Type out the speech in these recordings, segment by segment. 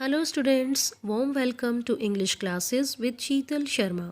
Hello students, warm welcome to English classes with Sheetal Sharma.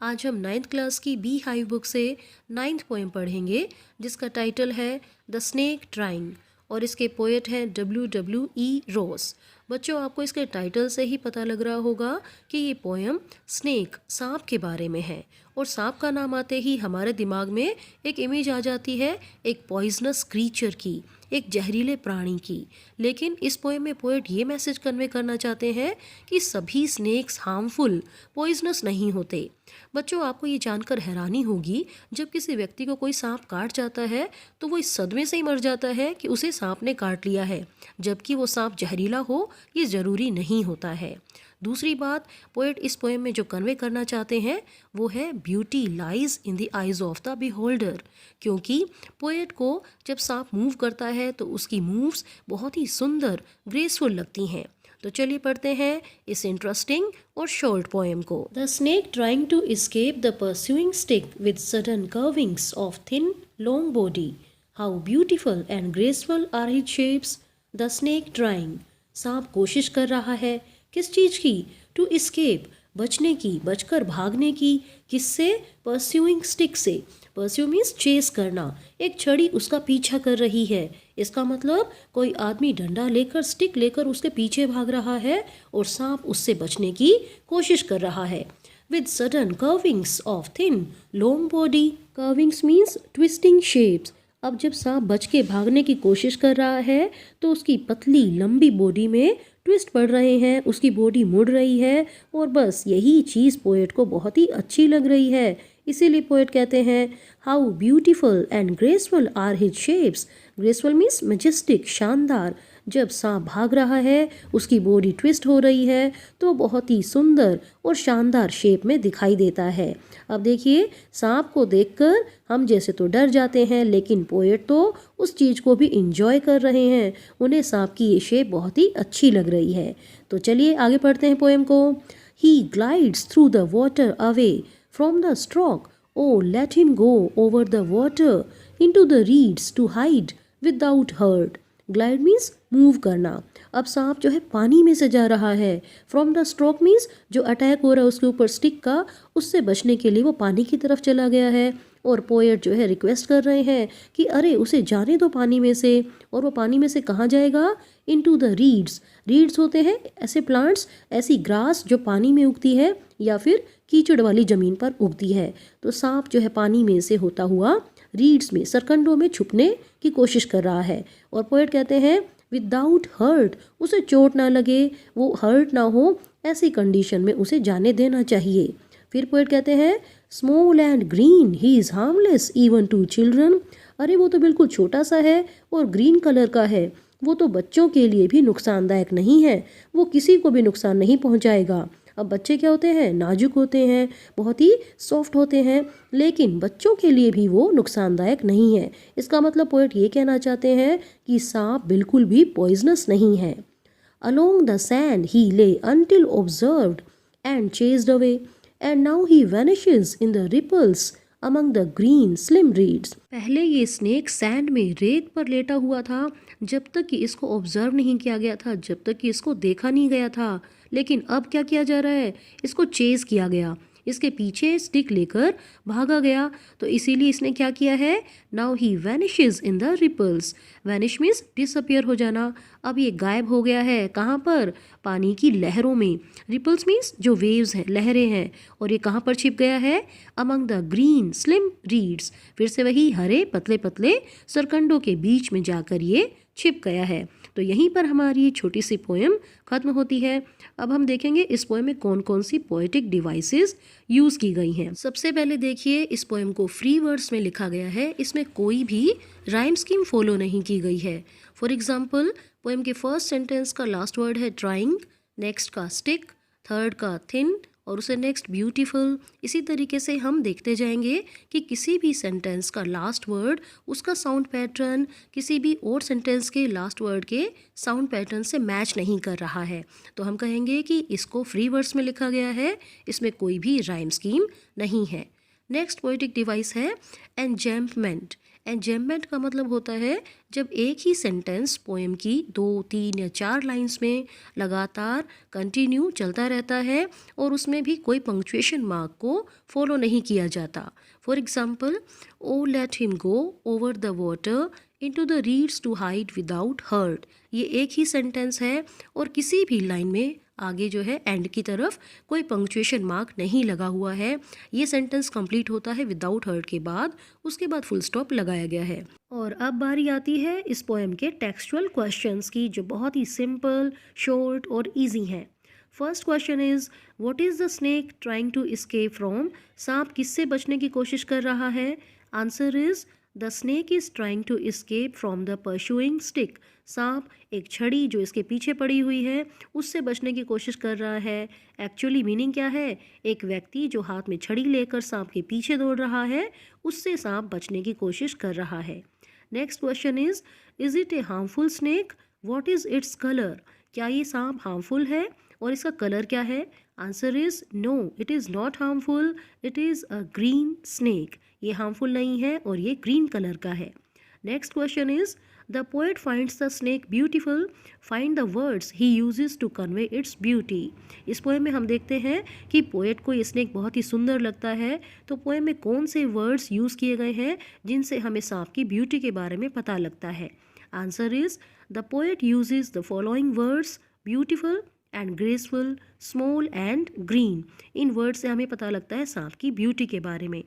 आज हम ninth class की beehive book से ninth poem पढ़ेंगे जिसका टाइटल है द स्नेक ट्राइंग और इसके पोएट हैं W. रोस। बच्चों, आपको इसके टाइटल से ही पता लग रहा होगा कि ये पोएम स्नेक सांप के बारे में है और सांप का नाम आते ही हमारे दिमाग में एक इमेज आ जाती है एक पॉइजनस क्रीचर की, एक जहरीले प्राणी की। लेकिन इस पोएम में पोएट ये मैसेज कन्वे करना चाहते हैं कि सभी स्नेक्स हार्मफुल, पॉइजनस नहीं होते। बच्चों, आपको ये जानकर हैरानी होगी जब किसी व्यक्ति को कोई सांप काट जाता है तो वो इस सदमे से ही मर जाता है कि उसे सांप ने काट लिया है, जबकि वो सांप जहरीला हो ये ज़रूरी नहीं होता है। दूसरी बात, पोएट इस पोएम में जो कन्वे करना चाहते हैं वो है beauty lies in the eyes of the beholder, क्योंकि पोएट को जब सांप मूव करता है तो उसकी मूव्स बहुत ही सुंदर, ग्रेसफुल लगती हैं। तो चलिए पढ़ते हैं इस इंटरेस्टिंग और शॉर्ट पोएम को। The snake trying to escape the pursuing stick with sudden curvings of thin long body, how beautiful and graceful are his shapes. The snake trying, सांप कोशिश कर रहा है किस चीज़ की? टू एस्केप, बचने की, बचकर भागने की। किससे? परस्यूइंग स्टिक से। परस्यू मीन्स चेस करना, एक छड़ी उसका पीछा कर रही है। इसका मतलब कोई आदमी डंडा लेकर, स्टिक लेकर उसके पीछे भाग रहा है और सांप उससे बचने की कोशिश कर रहा है। With sudden curvings of thin long body, curvings means twisting shapes. अब जब सांप बच के भागने की कोशिश कर रहा है तो उसकी पतली लंबी बॉडी में ट्विस्ट पड़ रहे हैं, उसकी बॉडी मुड़ रही है और बस यही चीज़ पोएट को बहुत ही अच्छी लग रही है। इसीलिए पोएट कहते हैं how beautiful and graceful are his shapes. Graceful means majestic, शानदार। जब सांप भाग रहा है, उसकी बॉडी ट्विस्ट हो रही है तो बहुत ही सुंदर और शानदार शेप में दिखाई देता है। अब देखिए, सांप को देखकर हम जैसे तो डर जाते हैं, लेकिन पोएट तो उस चीज़ को भी इंजॉय कर रहे हैं। उन्हें सांप की ये शेप बहुत ही अच्छी लग रही है। तो चलिए आगे पढ़ते हैं पोएम को। He glides through the water away from the stroke, oh let him go over the water into the reeds to hide without hurt. Glide means move करना। अब सांप जो है पानी में से जा रहा है। फ्रॉम द स्ट्रोक मीन्स जो अटैक हो रहा है उसके ऊपर स्टिक का, उससे बचने के लिए वो पानी की तरफ चला गया है। और पोएट जो है रिक्वेस्ट कर रहे हैं कि अरे उसे जाने दो पानी में से। और वो पानी में से कहाँ जाएगा? Into the reads. रीड्स होते हैं ऐसे प्लांट्स, ऐसी ग्रास जो पानी में उगती है या फिर कीचड़ वाली ज़मीन पर उगती है। तो सांप जो है पानी में से होता हुआ रीड्स में, सरकंडों में छुपने की कोशिश कर रहा है। और पोएट कहते हैं विदाउट हर्ट, उसे चोट ना लगे, वो हर्ट ना हो, ऐसी कंडीशन में उसे जाने देना चाहिए। फिर पोएट कहते हैं small and green he is harmless even to children. अरे वो तो बिल्कुल छोटा सा है और ग्रीन कलर का है, वो तो बच्चों के लिए भी नुकसानदायक नहीं है, वो किसी को भी नुकसान नहीं पहुंचाएगा। अब बच्चे क्या होते हैं? नाजुक होते हैं, बहुत ही सॉफ्ट होते हैं, लेकिन बच्चों के लिए भी वो नुकसानदायक नहीं है। इसका मतलब पोएट ये कहना चाहते हैं कि सांप बिल्कुल भी पॉइजनस नहीं है। Along the sand he lay until observed and chased away, and now he vanishes in the ripples among the green slim reeds. पहले ये स्नेक सैंड में, रेत पर लेटा हुआ था जब तक कि इसको ऑब्जर्व नहीं किया गया था, जब तक कि इसको देखा नहीं गया था। लेकिन अब क्या किया जा रहा है? इसको चेज किया गया, इसके पीछे स्टिक लेकर भागा गया। तो इसीलिए इसने क्या किया है? Now he vanishes in the ripples. Vanish means disappear हो जाना। अब ये गायब हो गया है कहाँ पर? पानी की लहरों में। रिपल्स मीन्स जो वेव्स हैं, लहरें हैं। और ये कहाँ पर छिप गया है? Among the green slim reads. फिर से वही हरे पतले पतले सरकंडों के बीच में जाकर ये छिप गया है। तो यहीं पर हमारी ये छोटी सी पोएम खत्म होती है। अब हम देखेंगे इस पोएम में कौन कौन सी पोएटिक डिवाइसेस यूज़ की गई हैं। सबसे पहले देखिए, इस पोएम को फ्री वर्ड्स में लिखा गया है, इसमें कोई भी राइम स्कीम फॉलो नहीं की गई है। फॉर एग्जाम्पल, पोएम के फर्स्ट सेंटेंस का लास्ट वर्ड है ट्राइंग, नेक्स्ट का स्टिक, थर्ड का थिन और उसे नेक्स्ट ब्यूटीफुल। इसी तरीके से हम देखते जाएंगे कि किसी भी सेंटेंस का लास्ट वर्ड, उसका साउंड पैटर्न किसी भी और सेंटेंस के लास्ट वर्ड के साउंड पैटर्न से मैच नहीं कर रहा है। तो हम कहेंगे कि इसको फ्री वर्ड्स में लिखा गया है, इसमें कोई भी राइम स्कीम नहीं है। नेक्स्ट पोएटिक डिवाइस है एनजैम्पमेंट। एंजेम्बमेंट का मतलब होता है जब एक ही सेंटेंस पोएम की 2, 3 या 4 लाइंस में लगातार कंटिन्यू चलता रहता है और उसमें भी कोई पंक्चुएशन मार्क को फॉलो नहीं किया जाता। For example, O let him go over the water into the reeds to hide without hurt. ये एक ही सेंटेंस है और किसी भी लाइन में आगे जो है एंड की तरफ कोई पंक्चुएशन मार्क नहीं लगा हुआ है। ये सेंटेंस कंप्लीट होता है विदाउट हर्ट के बाद, उसके बाद फुल स्टॉप लगाया गया है। और अब बारी आती है इस पोएम के टेक्सचुअल क्वेश्चंस की, जो बहुत ही सिंपल, शॉर्ट और इजी हैं। First question is, what is the snake trying to escape from? सांप किससे बचने की कोशिश कर रहा है? Answer is, the snake is trying to escape from the pursuing stick. सांप एक छड़ी जो इसके पीछे पड़ी हुई है उससे बचने की कोशिश कर रहा है। एक्चुअली मीनिंग क्या है? एक व्यक्ति जो हाथ में छड़ी लेकर सांप के पीछे दौड़ रहा है, उससे सांप बचने की कोशिश कर रहा है। Next question is it A harmful snake? What is its colour? क्या ये सांप हार्मफुल है और इसका कलर क्या है? Answer is no, it is not harmful, it is a green snake. ये हार्मफुल नहीं है और ये ग्रीन कलर का है। Next question is, the poet finds the snake beautiful, find the words he uses to convey its beauty. इस poem में हम देखते हैं कि पोएट को ये स्नेक बहुत ही सुंदर लगता है, तो पोएम में कौन से वर्ड्स यूज़ किए गए हैं जिनसे हमें सांप की ब्यूटी के बारे में पता लगता है? Answer is, the poet uses the following words, beautiful and graceful, small and green. In word से हमें पता लगता है सांप की ब्यूटी के बारे में।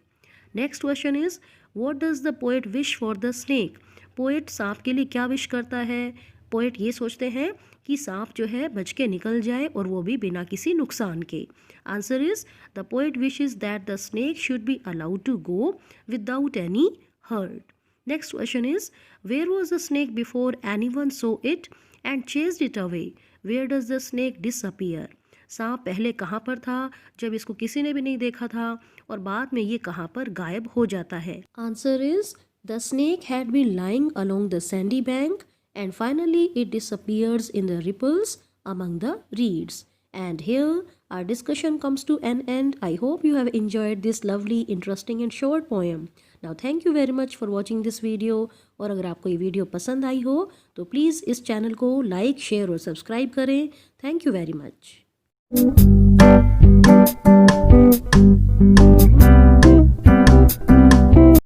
Next question is, what does the poet wish for the snake? Poet सांप के लिए क्या विश करता है? पोएट ये सोचते हैं कि सांप जो है बच के निकल जाए और वो भी बिना किसी नुकसान के। Answer is, the poet wishes that the snake should be allowed to go without any hurt. Next question is, where was the snake before anyone saw it and chased it away? Where does the snake disappear? सांप पहले कहाँ पर था जब इसको किसी ने भी नहीं देखा था और बाद में ये कहाँ पर गायब हो जाता है? Answer is, the snake had been lying along the sandy bank and finally it disappears in the ripples among the reeds. And here our discussion comes to an end. I hope you have enjoyed this lovely, interesting and short poem. Now thank you very much for watching this video. और अगर आपको ये video पसंद आई हो तो please इस channel को like, share और सब्सक्राइब करें। Thank you very much.